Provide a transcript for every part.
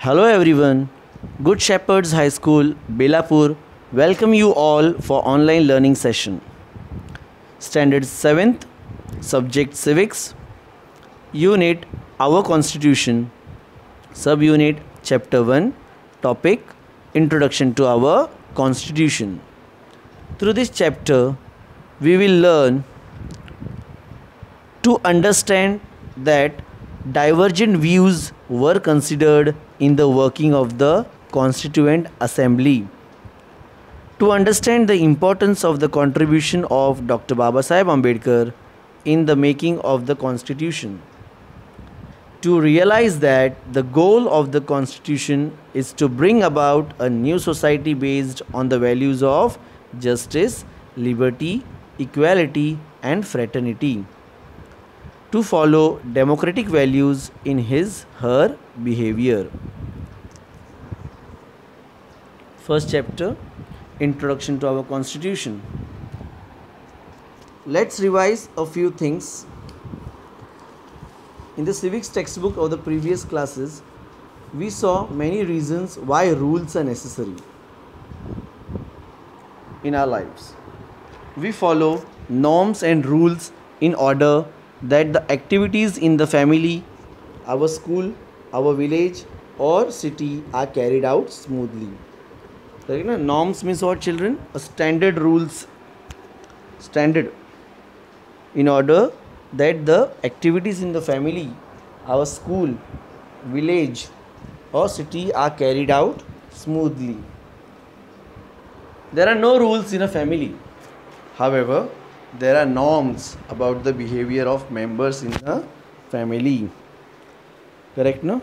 Hello everyone. Good Shepherds High School, Belapur, welcome you all for online learning session. Standard 7th, Subject Civics, Unit Our Constitution, Subunit Chapter 1, Topic Introduction to Our Constitution. Through this chapter, we will learn to understand that divergent views were considered in the working of the Constituent Assembly. To understand the importance of the contribution of Dr. Babasaheb Ambedkar in the making of the Constitution. To realize that the goal of the Constitution is to bring about a new society based on the values of justice, liberty, equality, and fraternity. To follow democratic values in her behavior. First chapter, Introduction to our Constitution. Let's revise a few things. In the civics textbook of the previous classes, we saw many reasons why rules are necessary in our lives. We follow norms and rules in order that the activities in the family, our school, our village or city are carried out smoothly. Norms means what, children? A standard rules, standard, in order that the activities in the family, our school, village or city are carried out smoothly. There are no rules in a family. However, there are norms about the behavior of members in a family. Correct, no?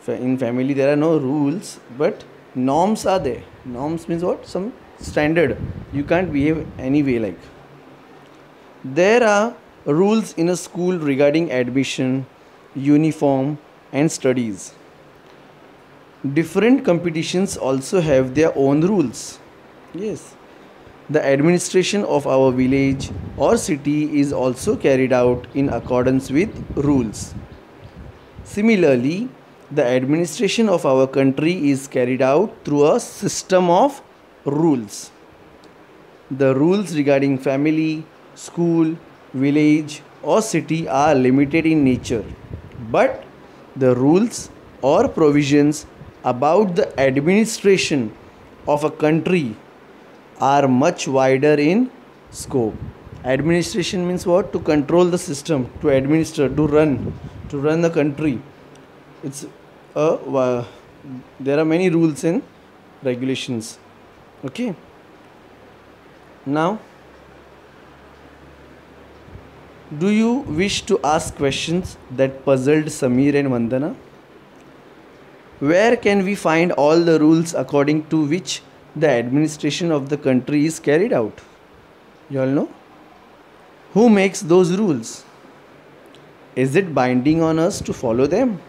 In family there are no rules, but norms are there. Norms means what? Some standard. You can't behave any way like. There are rules in a school regarding admission, uniform and studies. Different competitions also have their own rules. Yes. The administration of our village or city is also carried out in accordance with rules. Similarly, the administration of our country is carried out through a system of rules. The rules regarding family, school, village or city are limited in nature, but the rules or provisions about the administration of a country are much wider in scope. Administration means what? To control the system, to administer, to run the country. There are many rules and regulations. Okay. Now, do you wish to ask questions that puzzled Samir and Vandana? Where can we find all the rules according to which the administration of the country is carried out? You all know? Who makes those rules? Is it binding on us to follow them?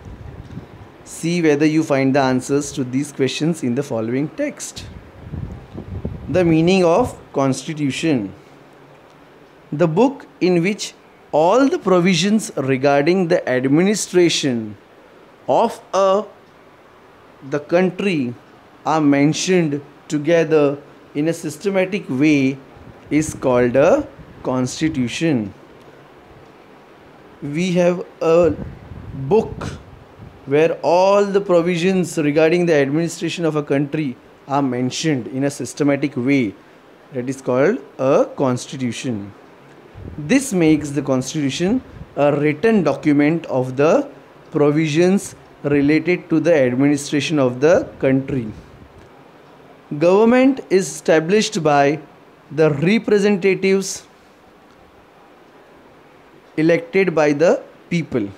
See whether you find the answers to these questions in the following text. The meaning of Constitution. The book in which all the provisions regarding the administration of the country are mentioned together in a systematic way is called a constitution. We have a book where all the provisions regarding the administration of a country are mentioned in a systematic way. That is called a constitution. This makes the constitution a written document of the provisions related to the administration of the country. Government is established by the representatives elected by the people.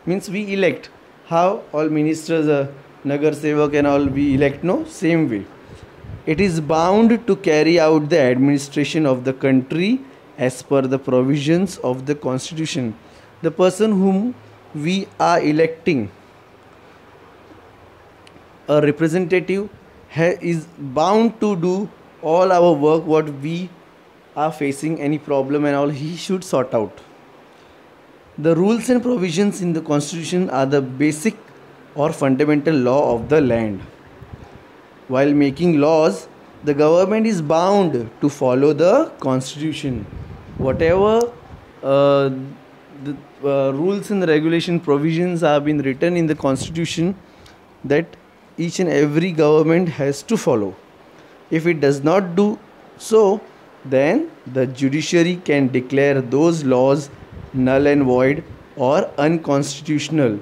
Means we elect. How all ministers, Nagar Sevak and all we elect? No, same way. It is bound to carry out the administration of the country as per the provisions of the Constitution. The person whom we are electing, a representative, is bound to do all our work, what we are facing, any problem and all, he should sort out. The rules and provisions in the Constitution are the basic or fundamental law of the land. While making laws, the government is bound to follow the constitution. Whatever uh, the rules and regulation provisions have been written in the constitution, that each and every government has to follow. If it does not do so, then the judiciary can declare those laws null and void or unconstitutional,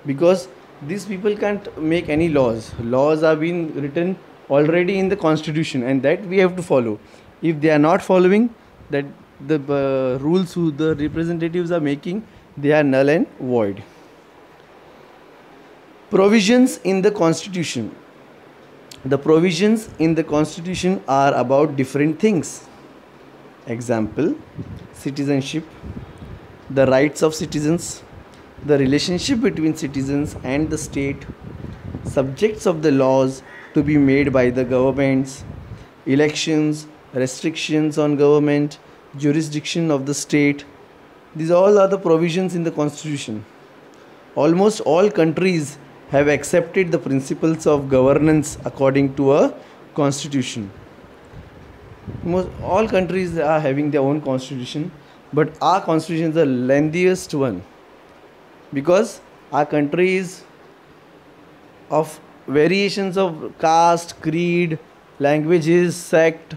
because these people can't make any laws. Laws are being written already in the constitution, and that we have to follow. If they are not following that, the rules who the representatives are making, they are null and void. Provisions in the constitution. The provisions in the constitution are about different things. Example: citizenship, the rights of citizens, the relationship between citizens and the state, subjects of the laws to be made by the governments, elections, restrictions on government, jurisdiction of the state. These all are the provisions in the constitution. Almost all countries have accepted the principles of governance according to a constitution. Most all countries are having their own constitution, but our constitution is the lengthiest one, because our country is of variations of caste, creed, languages, sect,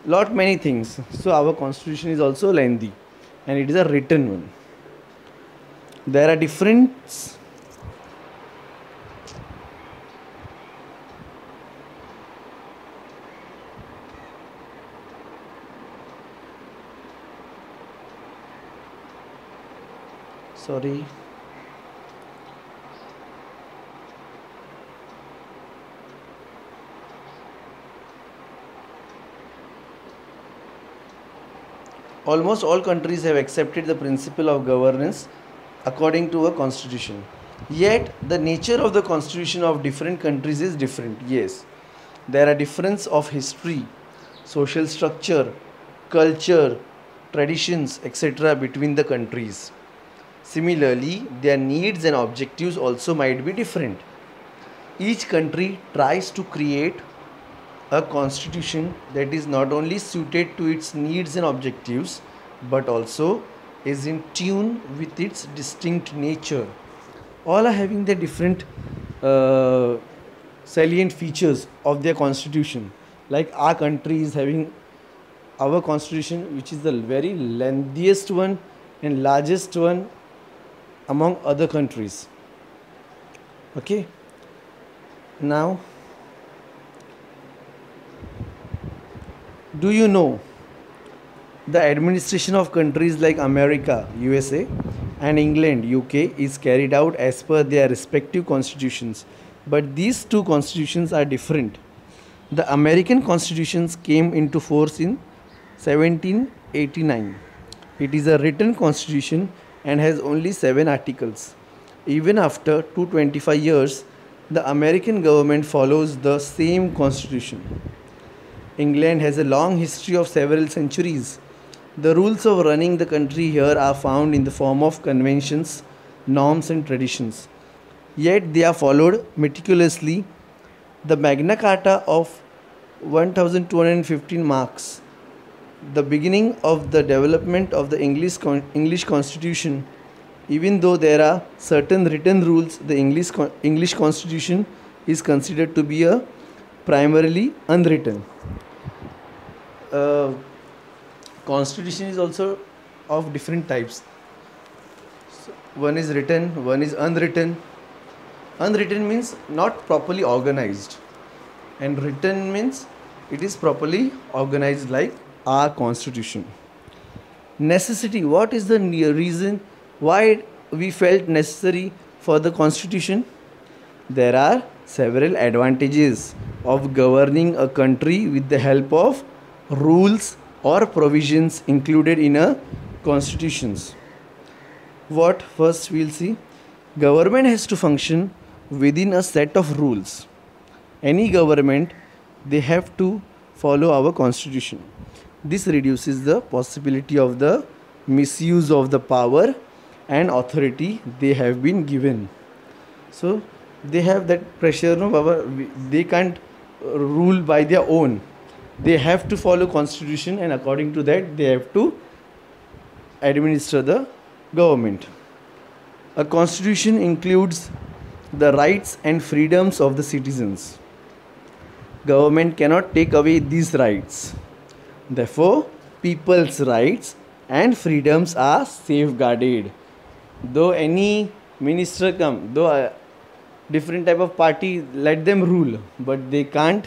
lot many things. So our constitution is also lengthy, and it is a written one. There are different sorry. Almost all countries have accepted the principle of governance according to a constitution. Yet the nature of the constitution of different countries is different. Yes, there are difference of history, social structure, culture, traditions, etc. between the countries. Similarly, their needs and objectives also might be different. Each country tries to create a constitution that is not only suited to its needs and objectives, but also is in tune with its distinct nature. All are having their different uh, salient features of their constitution. Like our country is having our constitution, which is the very lengthiest one and largest one among other countries. Okay, now, do you know the administration of countries like America, USA, and England, UK, is carried out as per their respective constitutions, but these two constitutions are different. The American constitutions came into force in 1789. It is a written constitution and has only 7 articles. Even after 225 years, the American government follows the same constitution. England has a long history of several centuries. The rules of running the country here are found in the form of conventions, norms, and traditions. Yet they are followed meticulously. The Magna Carta of 1215 marks the beginning of the development of the English Constitution. Even though there are certain written rules, the English Constitution is considered to be a primarily unwritten. Uh, Constitution is also of different types. So one is written, one is unwritten. Unwritten means not properly organized, and written means it is properly organized, like our constitution. Necessity. What is the reason why we felt necessary for the constitution? There are several advantages of governing a country with the help of rules or provisions included in a constitutions. What first we'll see? Government has to function within a set of rules. Any government, they have to follow our constitution. This reduces the possibility of the misuse of the power and authority they have been given. So they have that pressure, no baba, they can't rule by their own. They have to follow constitution, and according to that they have to administer the government. A constitution includes the rights and freedoms of the citizens. Government cannot take away these rights. Therefore, people's rights and freedoms are safeguarded. Though any minister come, though a different type of party, let them rule, but they can't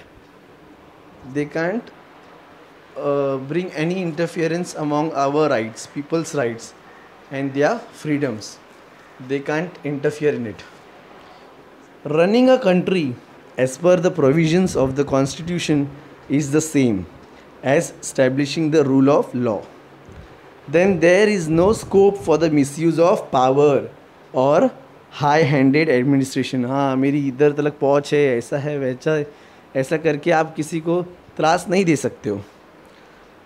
bring any interference among our rights, people's rights and their freedoms. They can't interfere in it. Running a country as per the provisions of the constitution is the same as establishing the rule of law. Then there is no scope for the misuse of power or high handed administration. हाँ मेरी इधर तक पहुँच है, ऐसा है वैसा है, ऐसा करके आप किसी को त्रास नहीं दे सकते हो.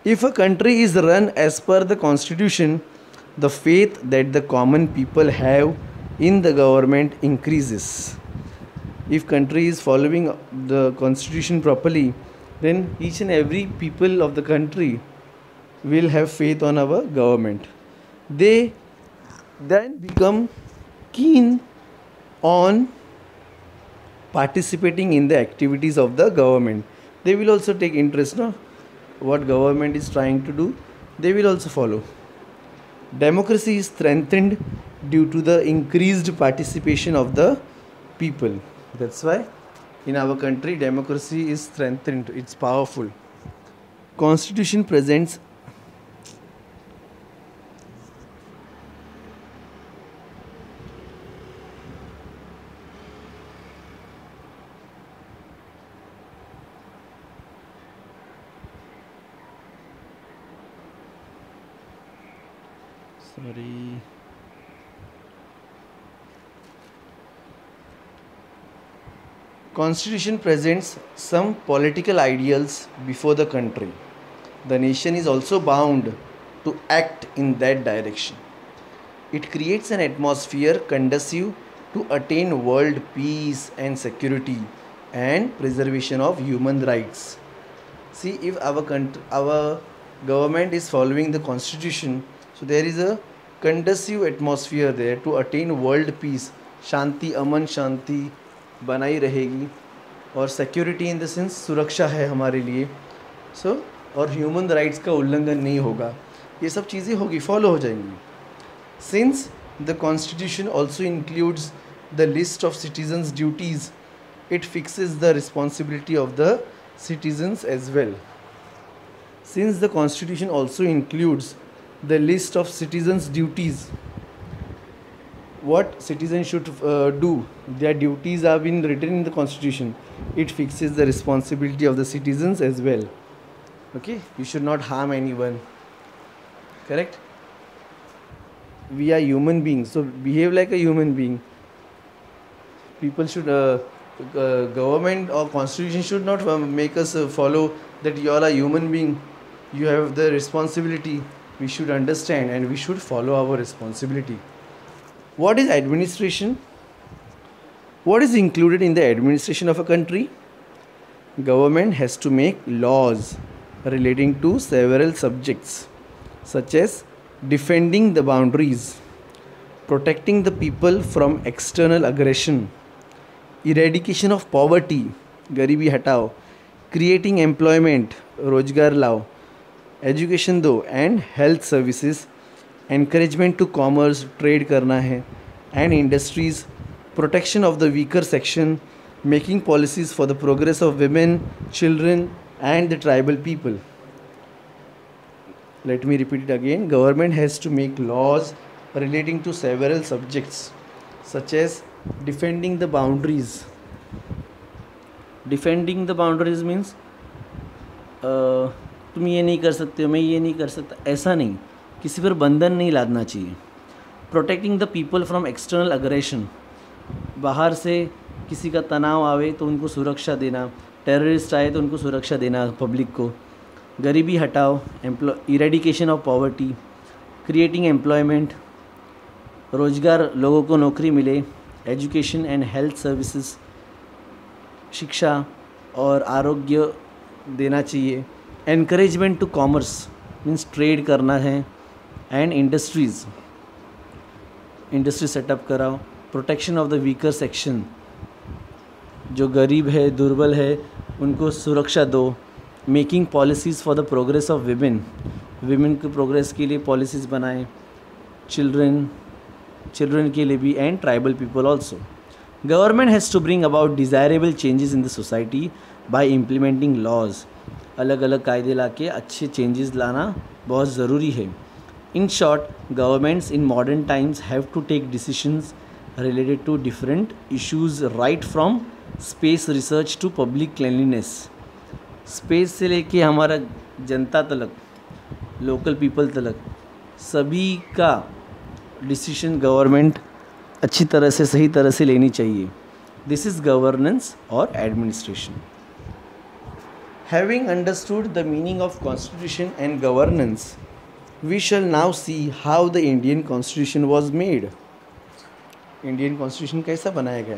If a country is run as per the constitution, the faith that the common people have in the government increases. If country is following the constitution properly, then each and every people of the country will have faith on our government. They then become keen on participating in the activities of the government. They will also take interest, no? What government is trying to do, they will also follow. Democracy is strengthened due to the increased participation of the people. That's why in our country democracy is strengthened, it's powerful. Constitution presents Constitution presents some political ideals before the country. The nation is also bound to act in that direction. It creates an atmosphere conducive to attain world peace and security and preservation of human rights. See, if our government is following the constitution, so there is a conducive atmosphere there to attain world peace. शांति, अमन शांति बनाई रहेगी, और security in the sense सुरक्षा है हमारे लिए. सो और human rights का उल्लंघन नहीं होगा. ये सब चीज़ें होगी, फॉलो हो जाएंगी. Since the constitution also includes the list of citizens duties, it fixes the responsibility of the citizens as well. Since the constitution also includes the list of citizens duties, what citizens should do, their duties have been written in the constitution. It fixes the responsibility of the citizens as well. Okay, you should not harm anyone, correct? We are human beings, so behave like a human being. People should government or constitution should not make us follow that you are a human being, you have the responsibility. We should understand and we should follow our responsibility. What is administration? What is included in the administration of a country? Government has to make laws relating to several subjects, such as defending the boundaries, protecting the people from external aggression, eradication of poverty, गरीबी हटाओ, creating employment, रोजगार लाओ, education दो, and health services, encouragement to commerce, trade करना है, and industries, protection of the weaker section, making policies for the progress of women, children, and the tribal people. Let me repeat it again. Government has to make laws relating to several subjects, such as defending the boundaries. Defending the boundaries means तुम ये नहीं कर सकते हो, मैं ये नहीं कर सकता, ऐसा नहीं, किसी पर बंधन नहीं लादना चाहिए. Protecting the people from external aggression, बाहर से किसी का तनाव आवे तो उनको सुरक्षा देना, टेररिस्ट आए तो उनको सुरक्षा देना पब्लिक को. गरीबी हटाओ, eradication of poverty, creating employment, रोजगार, लोगों को नौकरी मिले, एजुकेशन एंड हेल्थ सर्विसेज, शिक्षा और आरोग्य देना चाहिए. Encouragement to commerce means trade करना है. एंड इंडस्ट्री सेटअप कराओ. Protection of the weaker section, जो गरीब है, दुर्बल है, उनको सुरक्षा दो. Making policies for the progress of women के प्रोग्रेस के लिए पॉलिसीज़ बनाएं. चिल्ड्रन के लिए भी and tribal people also. Government has to bring about desirable changes in the society by implementing laws. अलग अलग कायदे ला के अच्छे चेंजेस लाना बहुत ज़रूरी है. In short, governments in modern times have to take decisions related to different issues right from space research to public cleanliness. Space से लेके हमारा जनता तलक, लोकल पीपल तलक, सभी का डिसीजन गवर्नमेंट अच्छी तरह से, सही तरह से लेनी चाहिए. दिस इज़ गवर्नेंस और administration. Having understood the meaning of constitution and governance, we shall now see how the Indian constitution was made. Indian constitution कैसा बनाया गया.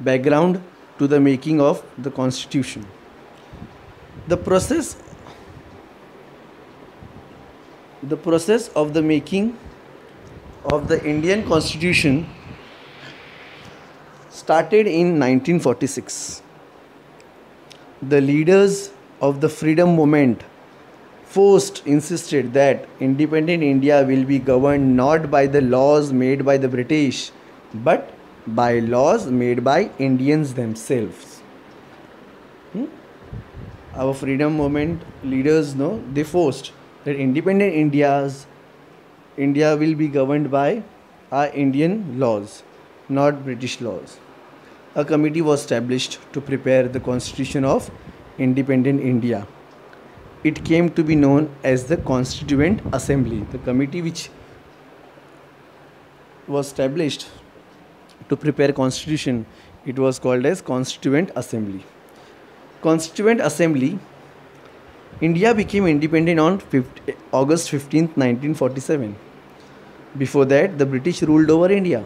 Background to the making of the constitution. The process of the making of the Indian constitution started in 1946. The leaders of the freedom movement first insisted that independent India will be governed not by the laws made by the British but by laws made by Indians themselves. Our freedom movement leaders know, they forced that independent India will be governed by our Indian laws, not British laws. A committee was established to prepare the constitution of independent India. It came to be known as the Constituent Assembly. The committee which was established to prepare constitution, it was called as Constituent Assembly. Constituent Assembly. India became independent on August 15th, 1947. Before that, the British ruled over India.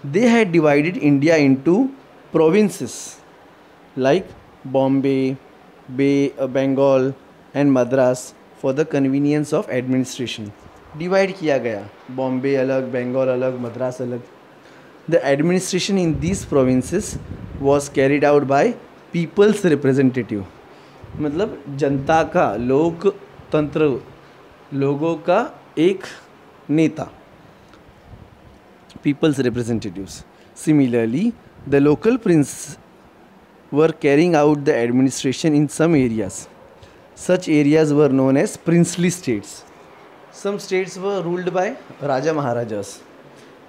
They had divided India into provinces like Bombay, Bengal and Madras for the convenience of administration. Divide किया गया, बॉम्बे अलग, बंगाल अलग, मद्रास अलग. The administration in these provinces was carried out by people's representative. मतलब जनता का, लोकतंत्र, लोगों का एक नेता, people's representatives. Similarly, the local prince were carrying out the administration in some areas. Such areas were known as princely states. Some states were ruled by Raja Maharajas,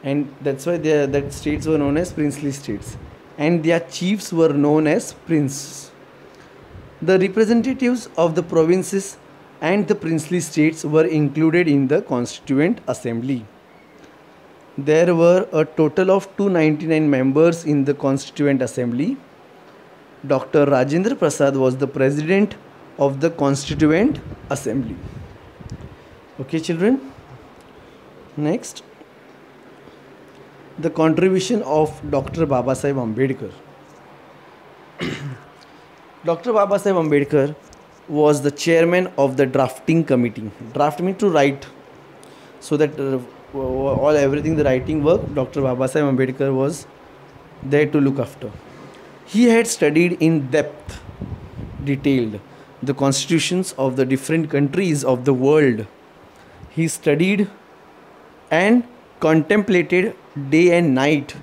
and that's why that states were known as princely states, and their chiefs were known as princes. The representatives of the provinces and the princely states were included in the Constituent Assembly. There were a total of 299 members in the Constituent Assembly. Dr. Rajendra Prasad was the president of the Constituent Assembly. Okay, children. Next, the contribution of Dr. Babasaheb Ambedkar. Dr. Babasaheb Ambedkar was the chairman of the drafting committee. Draft means to write, so that everything the writing work, Dr. Babasaheb Ambedkar was there to look after. He had studied in depth, detailed, the constitutions of the different countries of the world. He studied and contemplated day and night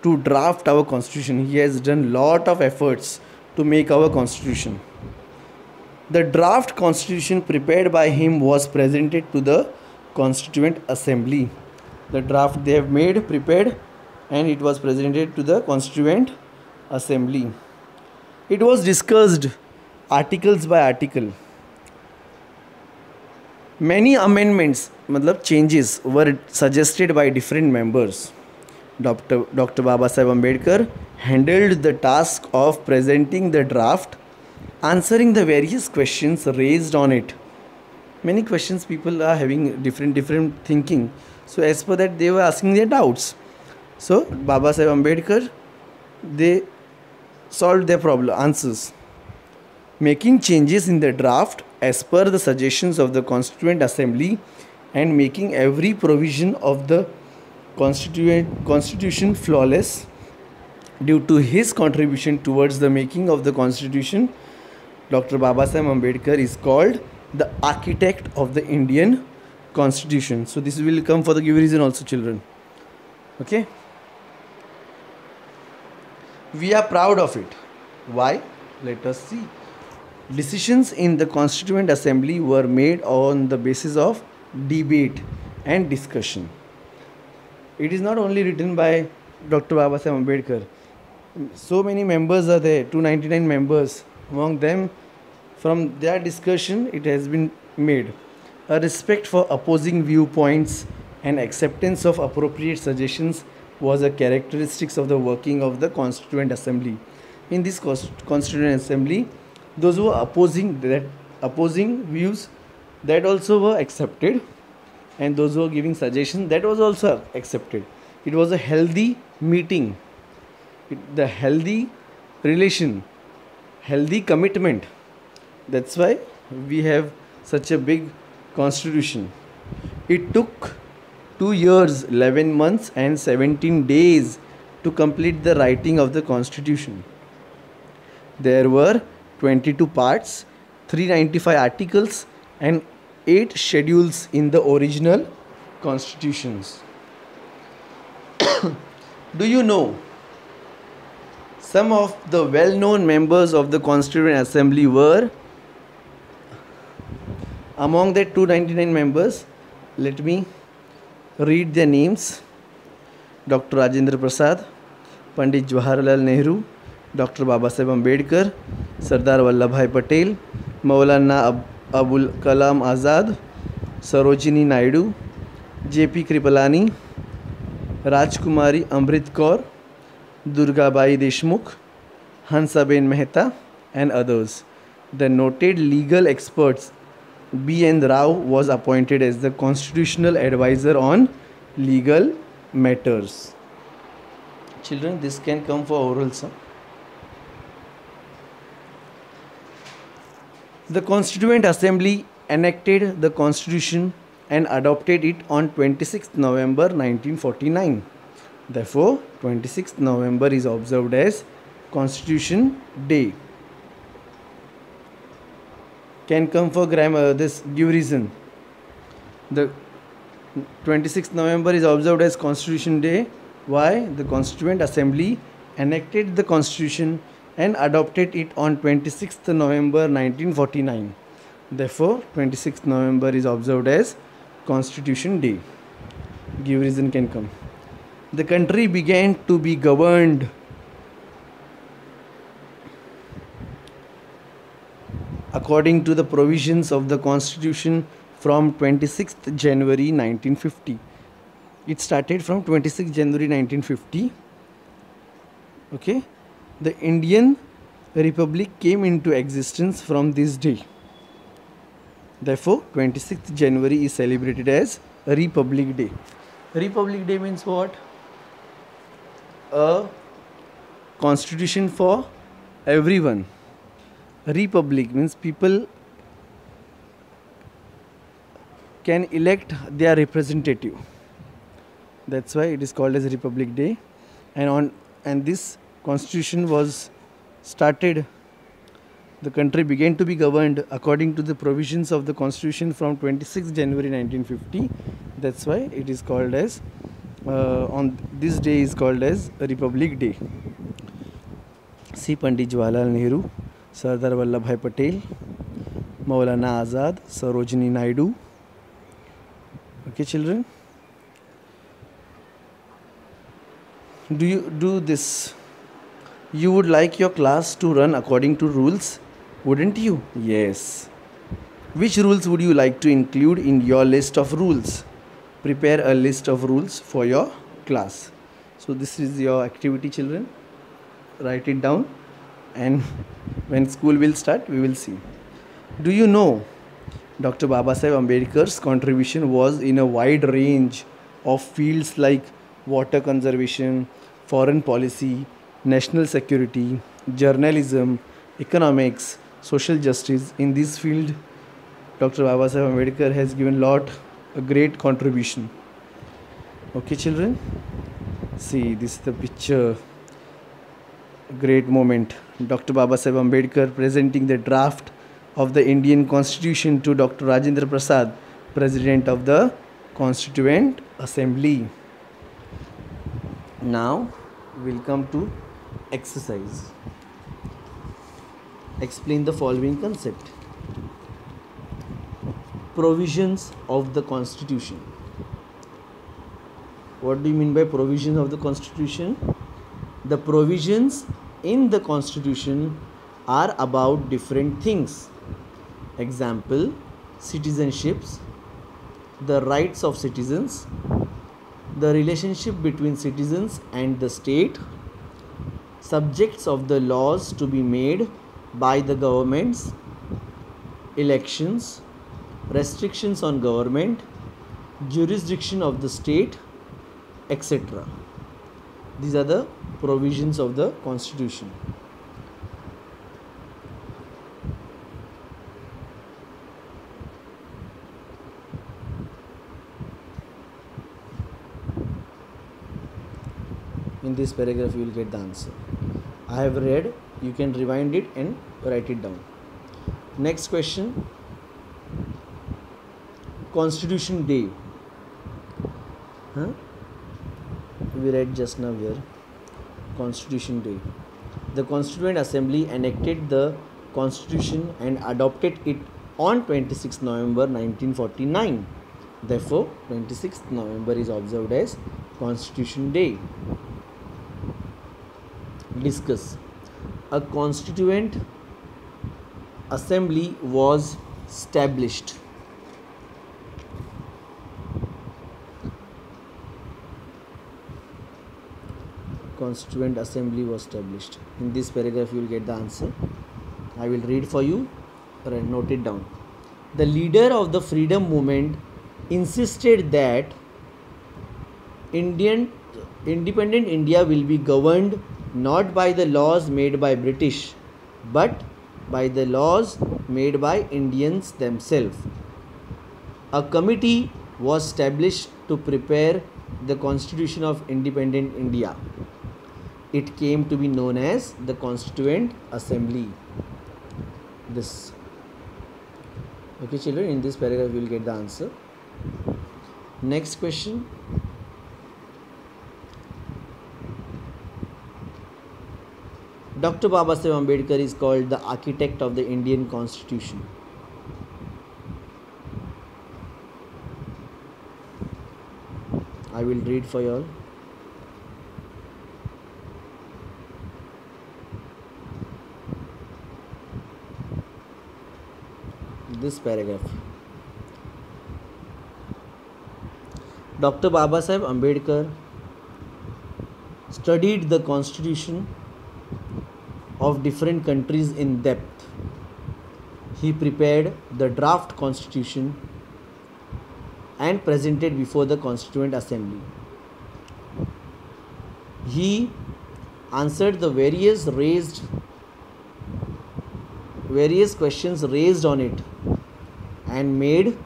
to draft our constitution. He has done lot of efforts to make our constitution. The draft constitution prepared by him was presented to the Constituent Assembly. The draft they have made, prepared, and it was presented to the Constituent Assembly. It was discussed articles by article. Many amendments, मतलब changes, were suggested by different members. Dr. Babasaheb Ambedkar handled the task of presenting the draft, answering the various questions raised on it. Many questions, people are having different thinking. So as per that, they were asking their doubts. So Baba Sahib Ambedkar, they solved their problem answers, making changes in the draft as per the suggestions of the Constituent Assembly and making every provision of the Constitution flawless. Due to his contribution towards the making of the Constitution, Dr. Baba Sahib Ambedkar is called the architect of the Indian Constitution. So this will come for the give reason also, children. Okay. We are proud of it. Why? Let us see. Decisions in the Constituent Assembly were made on the basis of debate and discussion. It is not only written by Dr. Baba Sahib Ambedkar. So many members are there, 299 members. Among them, from their discussion, it has been made. A respect for opposing viewpoints and acceptance of appropriate suggestions was a characteristics of the working of the Constituent Assembly. In this Constituent Assembly, those who were opposing views, that also were accepted, and those who were giving suggestions, that was also accepted. It was a healthy meeting, the healthy relation, healthy commitment. That's why we have such a big constitution. It took 2 years, 11 months and 17 days to complete the writing of the constitution. There were 22 parts, 395 articles and 8 schedules in the original constitutions. Do you know some of the well-known members of the Constituent Assembly were? Among the 299 members, let me read their names. Dr. Rajendra Prasad, Pandit Jawaharlal Nehru, Dr. Baba Sahib Ambedkar, Sardar Vallabhbhai Patel, Maulana Abul Kalam Azad, Sarojini Naidu, J.P. Kripalani, Rajkumari Amrit Kaur, Durgabai Deshmukh, Hansaben Mehta and others. The noted legal experts B.N. Rao was appointed as the constitutional advisor on legal matters. Children, this can come for oral, sir. The Constituent Assembly enacted the Constitution and adopted it on 26th November 1949. Therefore, 26th November is observed as Constitution Day. Can come for grammar, this give reason. The 26th November is observed as Constitution Day. Why? The Constituent Assembly enacted the Constitution and adopted it on 26th November 1949. Therefore, 26th November is observed as Constitution Day. Give reason can come. The country began to be governed according to the provisions of the Constitution from 26th January 1950. It started from 26th January 1950. Okay. The Indian Republic came into existence from this day. Therefore, 26th January is celebrated as Republic Day. Republic Day means what? A constitution for everyone. Republic means people can elect their representative. That's why it is called as Republic Day. And this constitution was started. The country began to be governed according to the provisions of the constitution from 26th January 1950. That's why it is called as on this day is called as Republic Day. See Pandit Jawaharlal Nehru, Sardar Vallabhbhai Patel, Maulana Azad, Sarojini Naidu. Okay, children. Do you do this? You would like your class to run according to rules, wouldn't you? Yes. Which rules would you like to include in your list of rules? Prepare a list of rules for your class. So this is your activity, children. Write it down, and when school will start, we will see. Do you know Dr. Baba Sahib Ambedkar's contribution was in a wide range of fields like water conservation, foreign policy, national security, journalism, economics, social justice. In this field, Dr. Babasaheb Ambedkar has given a great contribution. Okay, children? See, this is the picture. Great moment. Dr. Babasaheb Ambedkar presenting the draft of the Indian Constitution to Dr. Rajendra Prasad, President of the Constituent Assembly. Now we'll come to exercise. Explain the following concept. Provisions of the Constitution. What do you mean by provisions of the Constitution? The provisions in the Constitution are about different things. Example, citizenships, the rights of citizens, the relationship between citizens and the state, subjects of the laws to be made by the governments, elections, restrictions on government, jurisdiction of the state, etc. These are the provisions of the Constitution. In this paragraph you will get the answer. I have read, you can rewind it and write it down. Next question. Constitution Day. We read just now here. Constitution Day. The Constituent Assembly enacted the Constitution and adopted it on 26 November 1949. Therefore, 26th November is observed as Constitution Day. Discuss. A Constituent Assembly was established. Constituent Assembly was established. In this paragraph you will get the answer. I will read for you. Note it down. The leader of the freedom movement insisted that independent India will be governed not by the laws made by British, but by the laws made by Indians themselves. A committee was established to prepare the Constitution of Independent India. It came to be known as the Constituent Assembly. This. Okay, children, in this paragraph you will get the answer. Next question. Dr. Babasaheb Ambedkar is called the architect of the Indian Constitution. I will read for you all. This paragraph. Dr. Babasaheb Ambedkar studied the constitution of different countries in depth. He prepared the draft constitution and presented before the Constituent Assembly. He answered the various questions raised on it and made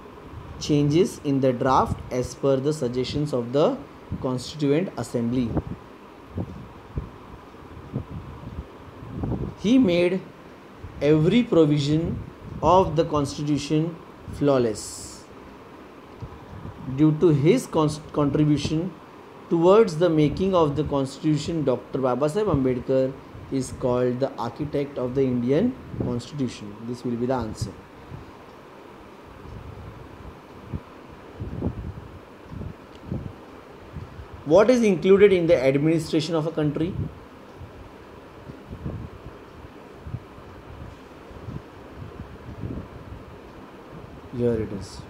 changes in the draft as per the suggestions of the Constituent Assembly. He made every provision of the Constitution flawless. Due to his contribution towards the making of the Constitution, Dr. Babasaheb Ambedkar is called the architect of the Indian Constitution. This will be the answer. What is included in the administration of a country? Here it is.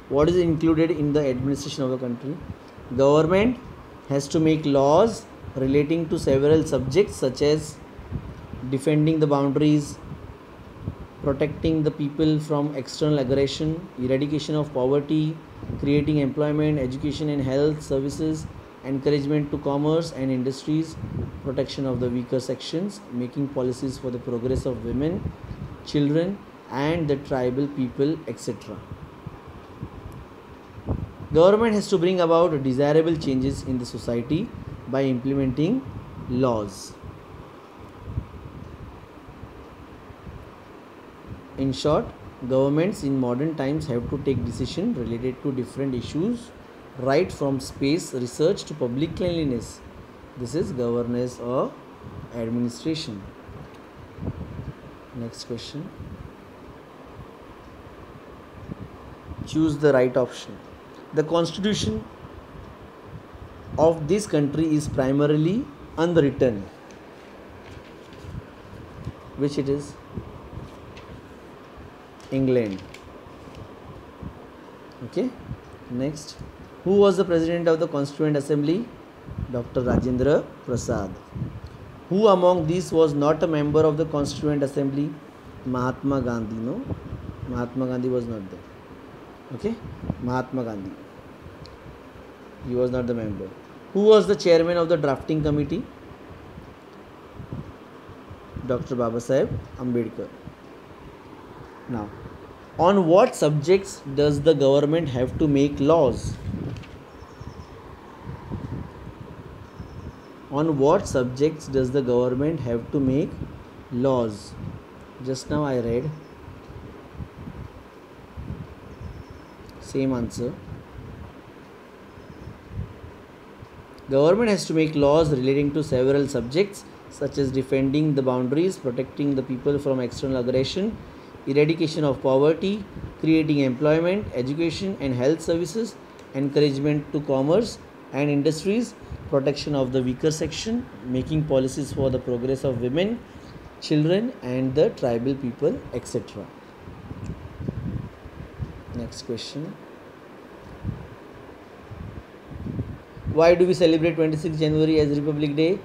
What is included in the administration of a country? Government has to make laws relating to several subjects such as defending the boundaries, protecting the people from external aggression, eradication of poverty, creating employment, education and health services, encouragement to commerce and industries, protection of the weaker sections, making policies for the progress of women, children, and the tribal people, etc. Government has to bring about desirable changes in the society by implementing laws. In short, governments in modern times have to take decisions related to different issues, right from space research to public cleanliness. This is governance or administration. Next question. Choose the right option. The constitution of this country is primarily unwritten. Which it is? England. Okay. Next. Who was the president of the Constituent Assembly? Dr. Rajendra Prasad. Who among these was not a member of the Constituent Assembly? Mahatma Gandhi. No, Mahatma Gandhi was not there. Okay. Mahatma Gandhi. He was not the member. Who was the chairman of the drafting committee? Dr. Babasaheb Ambedkar. Now, on what subjects does the government have to make laws? On what subjects does the government have to make laws? Just now I read. Same answer. Government has to make laws relating to several subjects such as defending the boundaries, protecting the people from external aggression, eradication of poverty, creating employment, education and health services, encouragement to commerce and industries, protection of the weaker section, making policies for the progress of women, children and the tribal people, etc. Next question. Why do we celebrate 26th January as Republic Day?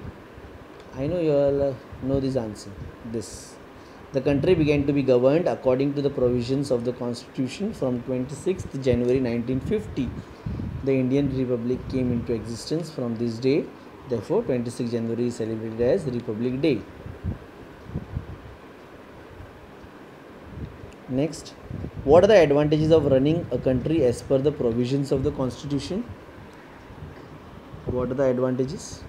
I know you all know this answer. This. The country began to be governed according to the provisions of the Constitution from 26th January 1950. The Indian Republic came into existence from this day. Therefore, 26th January is celebrated as Republic Day. Next, what are the advantages of running a country as per the provisions of the Constitution? What are the advantages?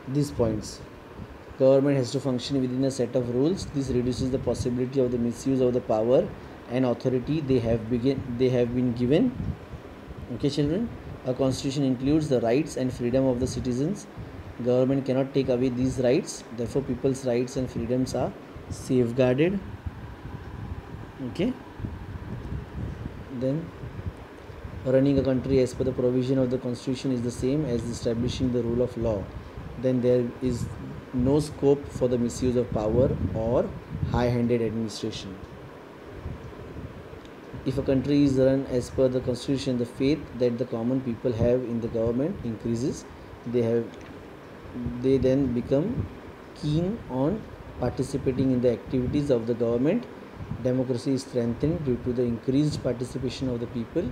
These points. Government has to function within a set of rules. This reduces the possibility of the misuse of the power and authority they have been given. Okay, children. A constitution includes the rights and freedom of the citizens. Government cannot take away these rights. Therefore, people's rights and freedoms are safeguarded. Okay. Then, running a country as per the provision of the constitution is the same as establishing the rule of law. Then there is no scope for the misuse of power or high-handed administration. If a country is run as per the constitution, the faith that the common people have in the government increases. They then become keen on participating in the activities of the government. Democracy is strengthened due to the increased participation of the people.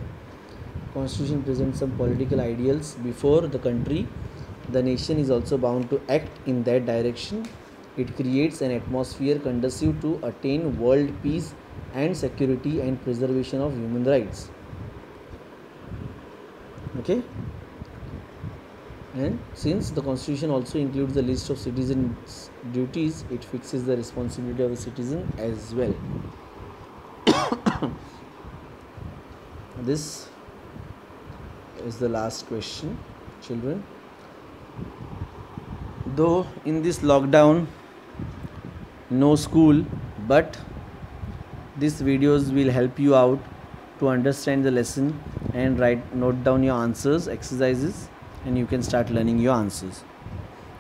Constitution presents some political ideals before the country. The nation is also bound to act in that direction. It creates an atmosphere conducive to attain world peace and security and preservation of human rights. Okay. And since the constitution also includes the list of citizens' duties, it fixes the responsibility of the citizen as well. This is the last question, children. Though in this lockdown, no school, but these videos will help you out to understand the lesson and note down your answers, exercises, and you can start learning your answers.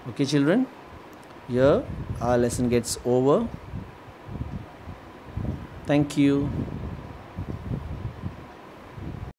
Okay, children, here our lesson gets over. Thank you.